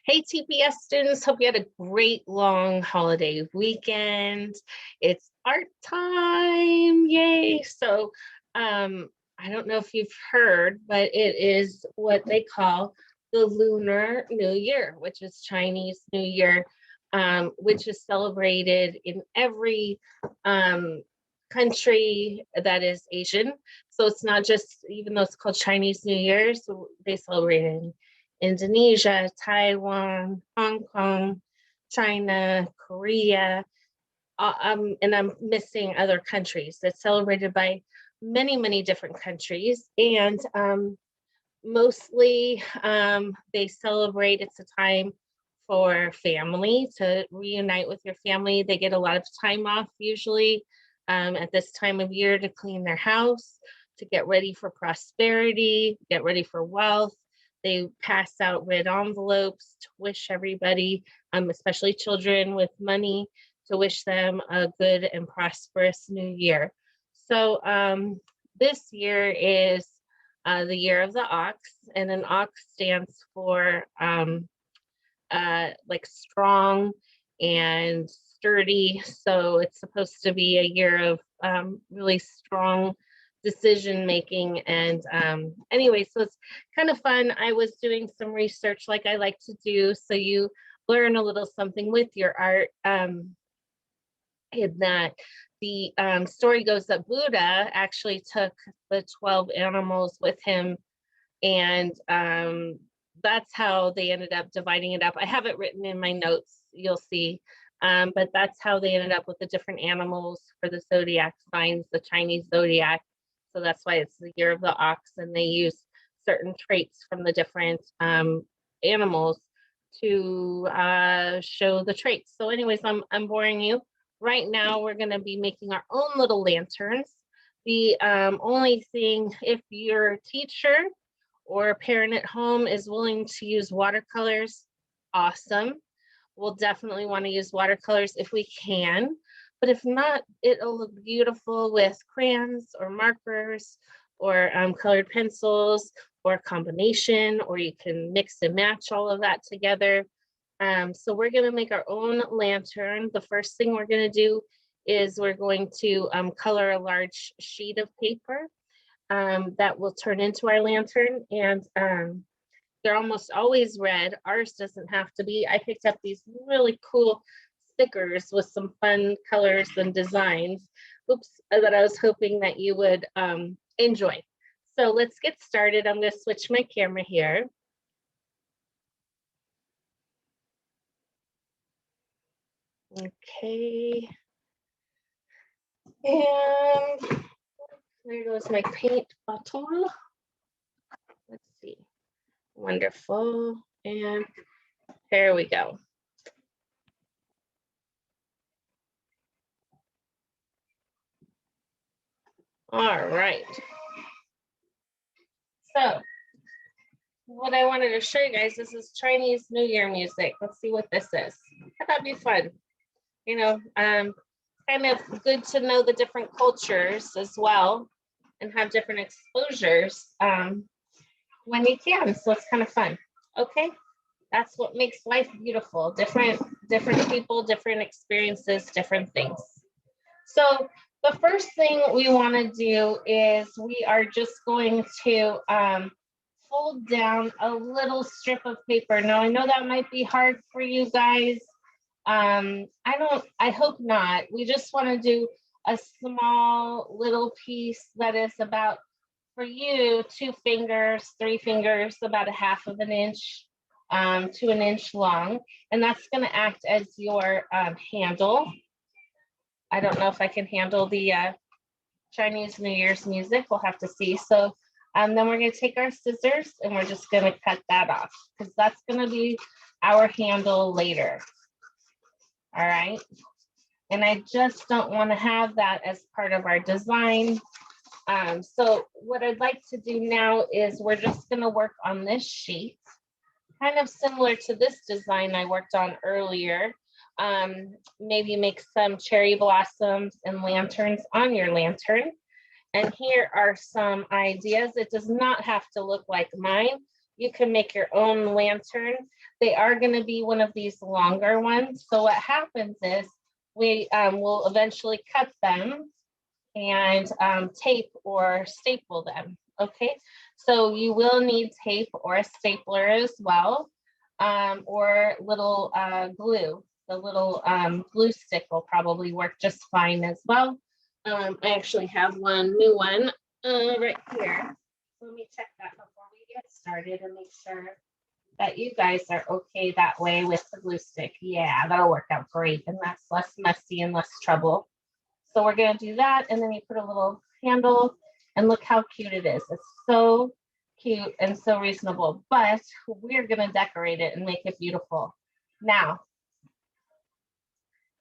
Hey, TPS students, hope you had a great long holiday weekend. It's art time, yay. I don't know if you've heard, but it is what they call the Lunar New Year, which is Chinese New Year, which is celebrated in every country that is Asian. So it's not just, even though it's called Chinese New Year, so they celebrate it in Indonesia, Taiwan, Hong Kong, China, Korea, and I'm missing other countries. It's celebrated by many, many different countries, and mostly they celebrate. It's a time for family to reunite with your family. They get a lot of time off usually at this time of year to clean their house, to get ready for prosperity, get ready for wealth. They pass out red envelopes to wish everybody, especially children with money, to wish them a good and prosperous new year. This year is the year of the ox, and an ox stands for like strong and sturdy. So it's supposed to be a year of really strong decision making. And anyway, so it's kind of fun. I was doing some research like I like to do, so you learn a little something with your art. In that the story goes that Buddha actually took the 12 animals with him, and that's how they ended up dividing it up. I have it written in my notes, you'll see, but that's how they ended up with the different animals for the zodiac signs, the Chinese zodiac. So that's why it's the year of the ox, and they use certain traits from the different animals to show the traits. So anyways, I'm boring you. Right now, we're going to be making our own little lanterns. The only thing, if your teacher or a parent at home is willing to use watercolors, awesome. We'll definitely want to use watercolors if we can. But if not, it'll look beautiful with crayons or markers or colored pencils or a combination, or you can mix and match all of that together. So we're going to make our own lantern. The first thing we're going to do is we're going to color a large sheet of paper that will turn into our lantern. And they're almost always red. Ours doesn't have to be. I picked up these really cool stickers with some fun colors and designs. That I was hoping that you would enjoy. So let's get started. I'm going to switch my camera here. Okay. And there goes my paint bottle. Let's see. Wonderful. And there we go. All right. So what I wanted to show you guys, this is Chinese New Year music. Let's see what this is. I thought it'd be fun. You know, kind of good to know the different cultures as well and have different exposures when you can. So it's kind of fun. Okay, that's what makes life beautiful. Different people, different experiences, different things. So the first thing we want to do is we are just going to fold down a little strip of paper. Now I know that might be hard for you guys. I hope not. We just want to do a small little piece that is about, for you, 2 fingers, 3 fingers, about 1/2 inch to 1 inch long. And that's going to act as your handle. I don't know if I can handle the Chinese New Year's music. We'll have to see. So then we're going to take our scissors and we're just going to cut that off, because that's going to be our handle later. All right. And I just don't want to have that as part of our design. So what I'd like to do now is we're just going to work on this sheet, kind of similar to this design I worked on earlier. Maybe make some cherry blossoms and lanterns on your lantern. And here are some ideas. It does not have to look like mine. you can make your own lantern. They are going to be one of these longer ones. So what happens is we will eventually cut them and tape or staple them. Okay, so you will need tape or a stapler as well, or little glue. The little glue stick will probably work just fine as well. I actually have one new one right here. Let me check that before we get started and make sure that you guys are okay that way with the glue stick. Yeah, that'll work out great, and that's less messy and less trouble. So we're gonna do that, and then you put a little handle, and look how cute it is. It's so cute and so reasonable, but we're gonna decorate it and make it beautiful. Now,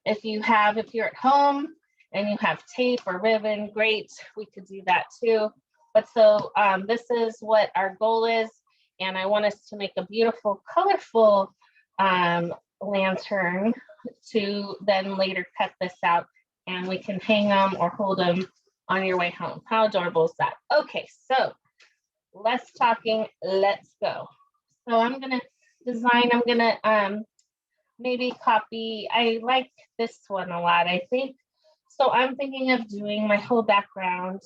if you're at home and you have tape or ribbon, great, we could do that too. But so this is what our goal is, and I want us to make a beautiful, colorful lantern to then later cut this out, and we can hang them or hold them on your way home. How adorable is that? Okay, so less talking, let's go. So I'm gonna design, I'm gonna maybe copy, I like this one a lot, I think. So I'm thinking of doing my whole background,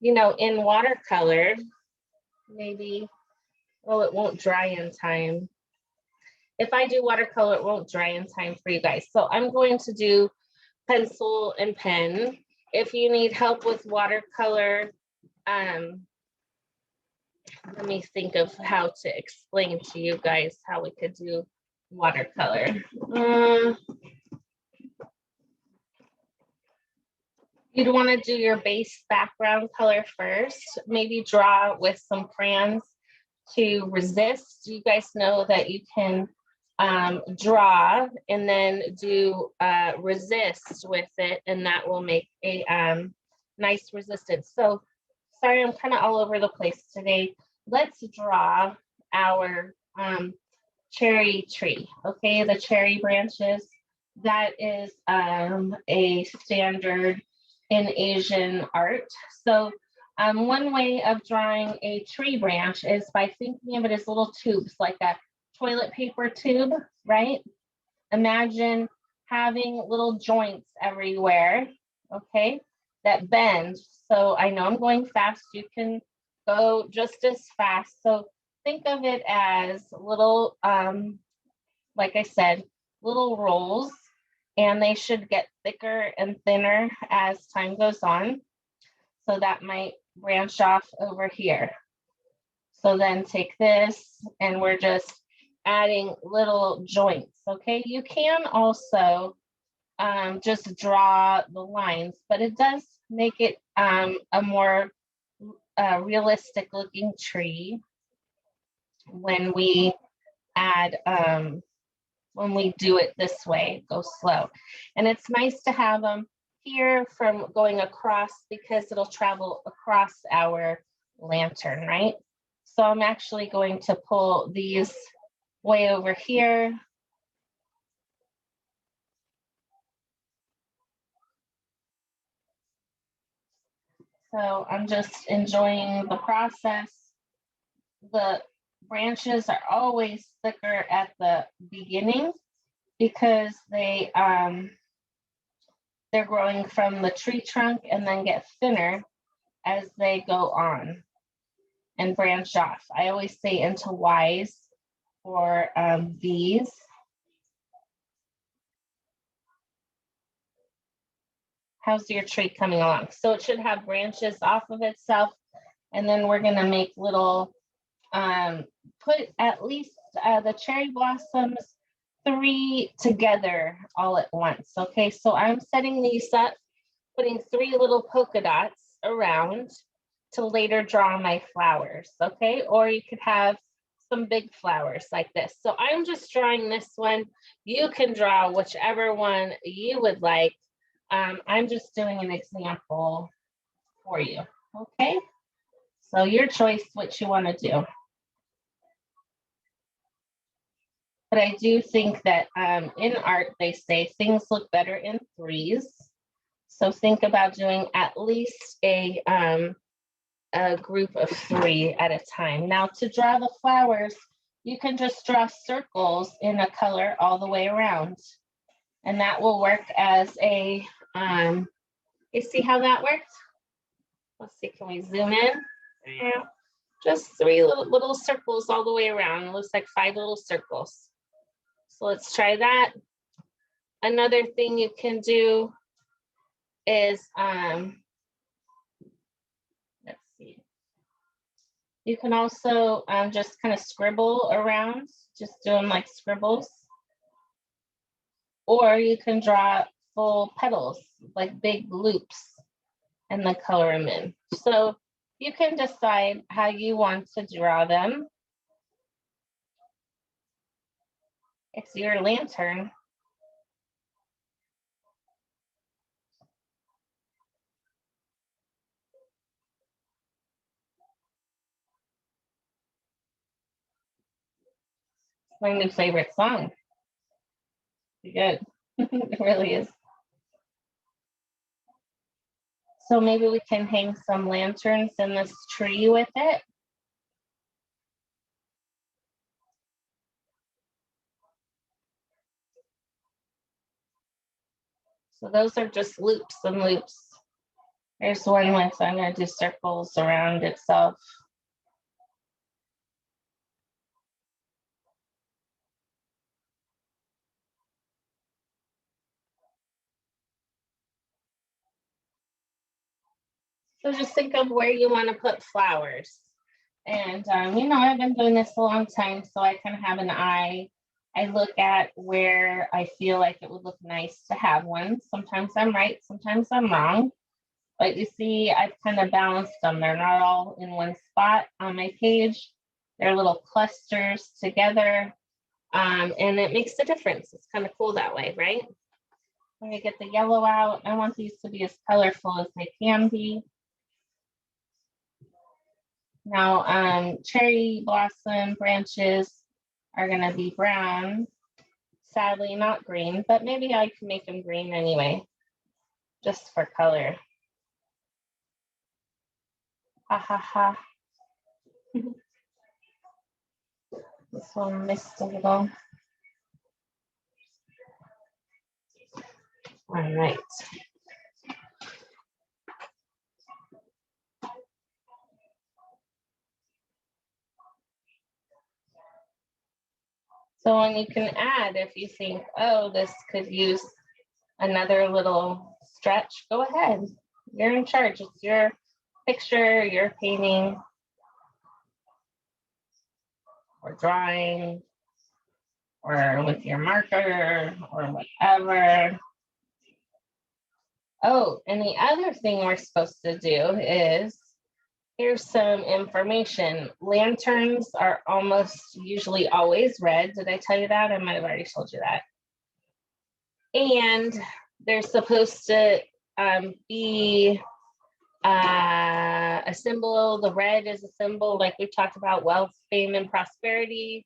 you know, in watercolor, maybe. Oh, it won't dry in time. If I do watercolor, it won't dry in time for you guys. So I'm going to do pencil and pen. If you need help with watercolor, let me think of how to explain to you guys how we could do watercolor. You'd want to do your base background color first, maybe draw with some crayons to resist. You guys know that you can draw and then do resist with it, and that will make a nice resistance. So sorry, I'm kind of all over the place today. Let's draw our cherry tree. Okay, the cherry branches. That is a standard in Asian art. So one way of drawing a tree branch is by thinking of it as little tubes, like a toilet paper tube, right? Imagine having little joints everywhere, okay, that bend. So I know I'm going fast, you can go just as fast. So think of it as little, like I said, little rolls, and they should get thicker and thinner as time goes on. So that might branch off over here. So then take this, and we're just adding little joints, okay? You can also just draw the lines, but it does make it a more realistic looking tree when we add, when we do it this way, go slow. And it's nice to have them here from going across, because it'll travel across our lantern, right? So I'm actually going to pull these way over here. So I'm just enjoying the process. The branches are always thicker at the beginning because they're growing from the tree trunk and then get thinner as they go on and branch off. I always say into Ys or Vs. How's your tree coming along? So it should have branches off of itself, and then we're gonna make little, put at least the cherry blossoms 3 together all at once. Okay, so I'm setting these up, putting 3 little polka dots around to later draw my flowers, okay? Or you could have some big flowers like this. So I'm just drawing this one. You can draw whichever one you would like. I'm just doing an example for you, okay? So your choice what you want to do. But I do think that in art, they say things look better in 3s. So think about doing at least a a group of 3 at a time. Now to draw the flowers, you can just draw circles in a color all the way around. And that will work as a, you see how that worked? Let's see, can we zoom in? Yeah. Just 3 little circles all the way around. It looks like 5 little circles. So let's try that. Another thing you can do is, let's see. You can also just kind of scribble around, just doing like scribbles. Or you can draw full petals, like big loops, and then color them in. So you can decide how you want to draw them. It's your lantern. It's my new favorite song. Good. It really is. So maybe we can hang some lanterns in this tree with it. So those are just loops and loops. There's one with, I'm going to do circles around itself. So just think of where you want to put flowers. And, you know, I've been doing this a long time, so I kind of have an eye. I look at where I feel like it would look nice to have one. Sometimes I'm right, sometimes I'm wrong. But you see, I've kind of balanced them. They're not all in one spot on my page. They're little clusters together, and it makes a difference. It's kind of cool that way, right? When I get the yellow out, I want these to be as colorful as they can be. Now, cherry blossom branches are going to be brown. Sadly, not green, but maybe I can make them green anyway, just for color. Ha ha ha. This one missed a little. All right. So, and you can add if you think, oh, this could use another little stretch, go ahead. You're in charge. It's your picture, your painting, or drawing, or with your marker, or whatever. Oh, and the other thing we're supposed to do is, here's some information. Lanterns are almost usually always red. Did I tell you that? I might have already told you that. And they're supposed to be a symbol. The red is a symbol, like we talked about, wealth, fame, and prosperity.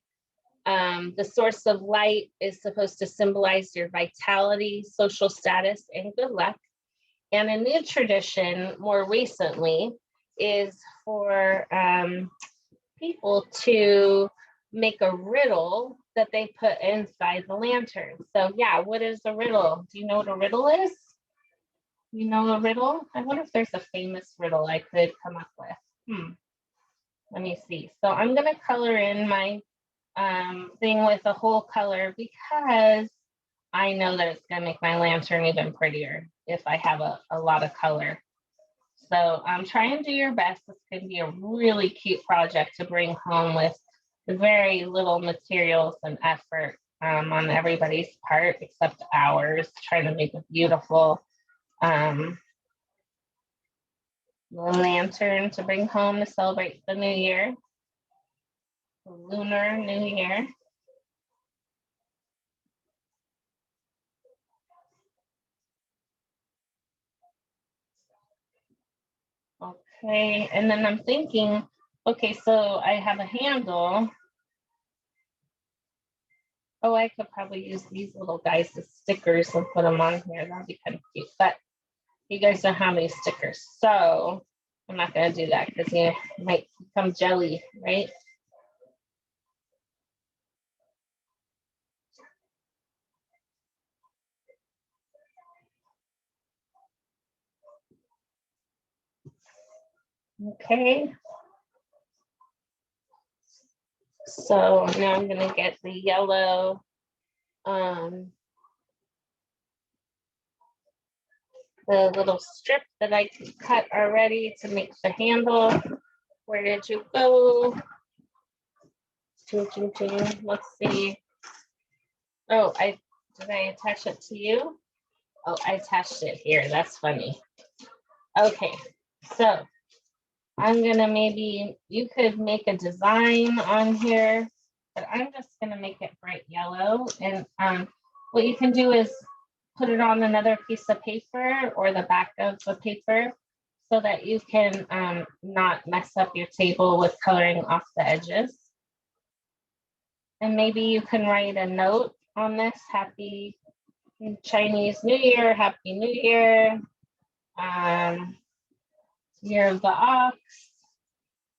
The source of light is supposed to symbolize your vitality, social status, and good luck. And a new tradition more recently is for people to make a riddle that they put inside the lantern. So yeah, what is a riddle? Do you know what a riddle is? You know a riddle? I wonder if there's a famous riddle I could come up with. Let me see. So I'm going to color in my thing with a whole color because I know that it's going to make my lantern even prettier if I have a lot of color. So try and do your best. This can be a really cute project to bring home with very little materials and effort on everybody's part except ours, trying to make a beautiful lantern to bring home to celebrate the new year, the lunar new year. Okay, and then I'm thinking, okay, so I have a handle. Oh, I could probably use these little guys as stickers and put them on here. That'd be kind of cute, but you guys don't have any stickers. So I'm not gonna do that because you might become jelly, right? Okay. So now I'm gonna get the yellow the little strip that I cut already to make the handle. Where did you go? Ching, ching, ching. Let's see. Oh, did I attach it to you? Oh, I attached it here. That's funny. Okay, so I'm gonna maybe, you could make a design on here, but I'm just gonna make it bright yellow. And what you can do is put it on another piece of paper or the back of the paper so that you can not mess up your table with coloring off the edges. And maybe you can write a note on this: Happy Chinese New Year, Happy New Year, Year of the Ox.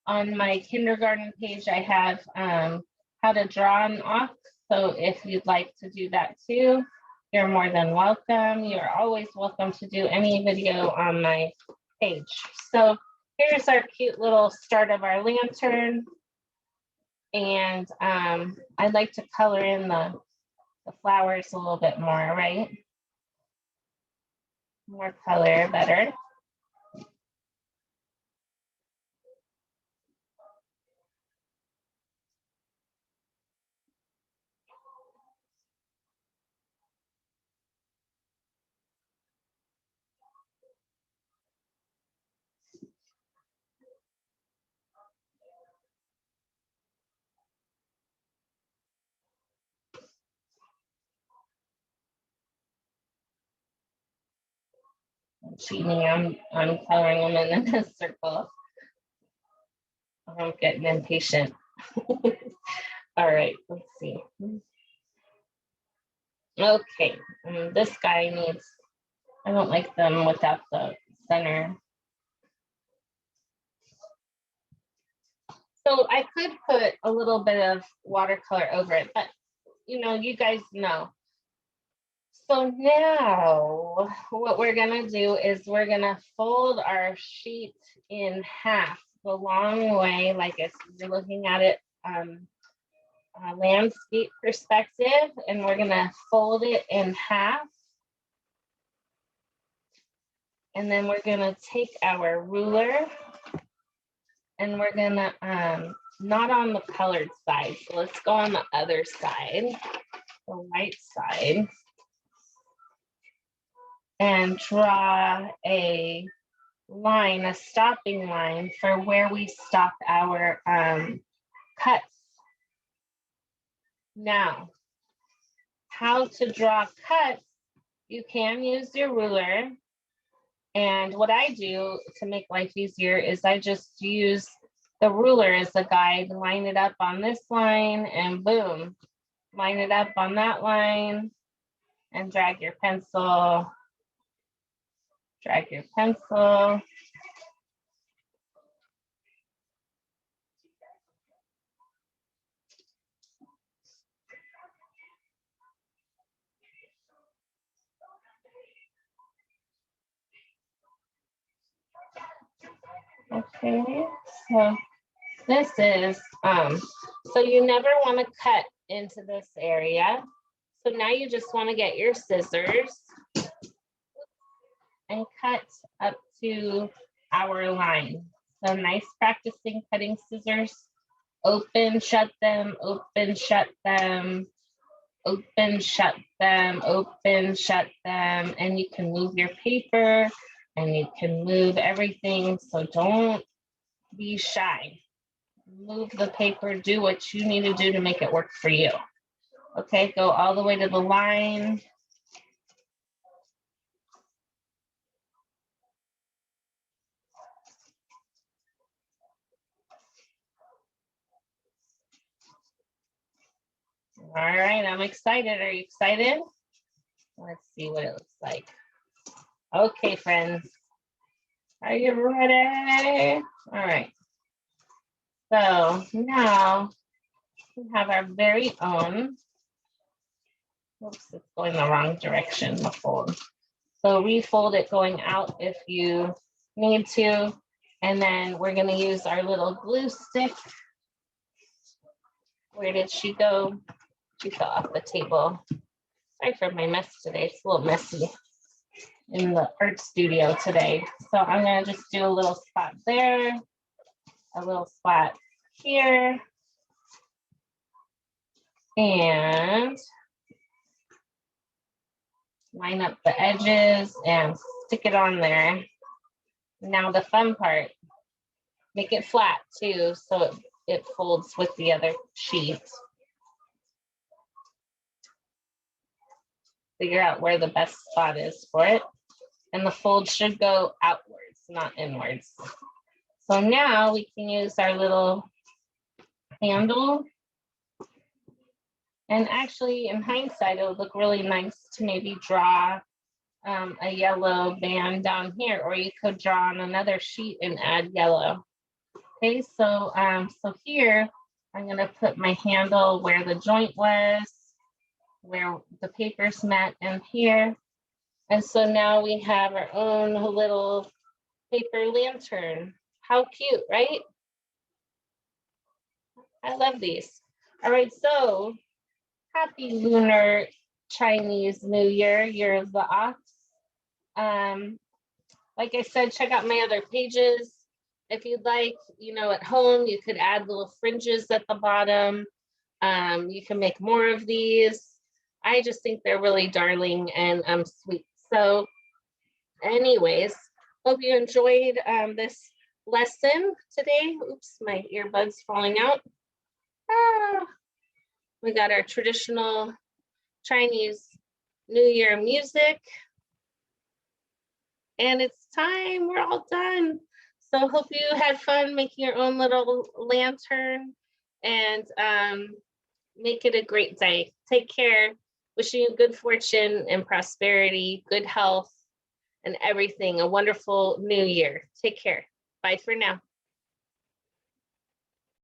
On my kindergarten page, I have how to draw an ox. So if you'd like to do that too, you're more than welcome. You're always welcome to do any video on my page. So here's our cute little start of our lantern. And I'd like to color in the flowers a little bit more, right? More color, better. I'm cheating, I'm coloring them in a circle. I'm getting impatient. All right, let's see. Okay, this guy needs, I don't like them without the center. So I could put a little bit of watercolor over it, but you know, you guys know. So now what we're gonna do is we're gonna fold our sheet in half the long way, like if you're looking at it landscape perspective, and we're gonna fold it in half. And then we're gonna take our ruler and we're gonna, not on the colored side, so let's go on the other side, the white side, and draw a line, a stopping line for where we stop our cuts. Now, how to draw cuts, you can use your ruler. And what I do to make life easier is I just use the ruler as a guide, line it up on this line and boom, line it up on that line and drag your pencil, drag your pencil. Okay, so this is, so you never want to cut into this area. So now you just want to get your scissors and cut up to our line. So nice practicing cutting scissors. Open, shut them, open, shut them, open, shut them, open, shut them. And you can move your paper and you can move everything. So don't be shy. Move the paper, do what you need to do to make it work for you. Okay, go all the way to the line. All right, I'm excited. Are you excited? Let's see what it looks like. Okay, friends. Are you ready? All right. So now we have our very own. Oops, it's going the wrong direction, the fold. So refold it going out if you need to. And then we're going to use our little glue stick. Where did she go? She fell off the table. Sorry for my mess today. It's a little messy in the art studio today. So I'm going to just do a little spot there, a little spot here, and line up the edges and stick it on there. Now the fun part, make it flat too, so it folds with the other sheet. Figure out where the best spot is for it. And the fold should go outwards, not inwards. So now we can use our little handle. And actually, in hindsight, it would look really nice to maybe draw a yellow band down here, or you could draw on another sheet and add yellow. Okay, so here, I'm gonna put my handle where the joint was, where the papers met, and here. And so now we have our own little paper lantern. How cute, right? I love these. All right, so happy Lunar Chinese New Year, Year of the Ox. Like I said, check out my other pages. If you'd like, at home, you could add little fringes at the bottom. You can make more of these. I just think they're really darling and sweet. So anyways, hope you enjoyed this lesson today. Oops, my earbud's falling out. We got our traditional Chinese New Year music. And it's time, we're all done. So hope you had fun making your own little lantern and make it a great day. Take care. Wishing you good fortune and prosperity, good health, and everything. A wonderful new year. Take care. Bye for now.